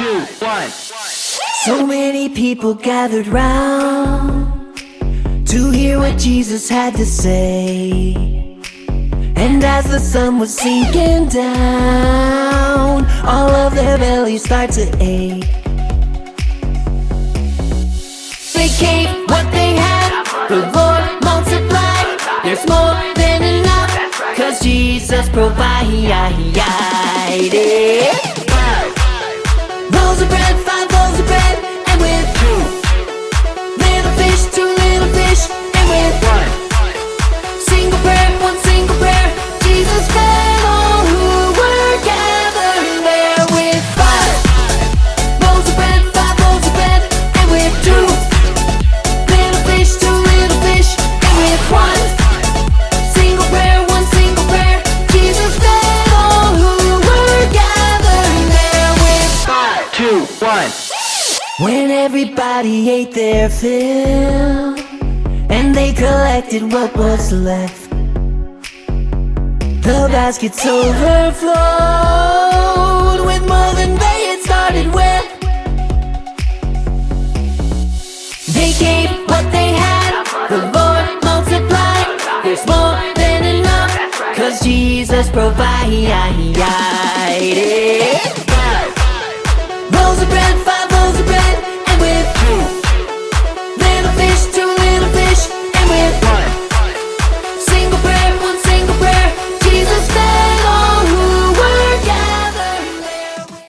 2, 1. So many people gathered round to hear what Jesus had to say. And as the sun was sinking down, all of their bellies start to ache. They gave what they had, the Lord multiplied. There's more than enough, 'cause Jesus provided. Loaves of bread, 5 loaves of bread, and with 2 little fish, 2 little fish, and with 1 single prayer, 1 single prayer, Jesus fed all who were gathered there. With 5 loaves of bread, 5 loaves of bread, and with 2 little fish, 2 little fish, and with 1 single prayer, 1 single prayer, Jesus fed all who were gathered there. With 5, 2, 1. When everybody ate their fill and they collected what was left, the baskets overflowed with more than they had started with. They gave what they had, the Lord multiplied. There's more than enough, 'cause Jesus provided.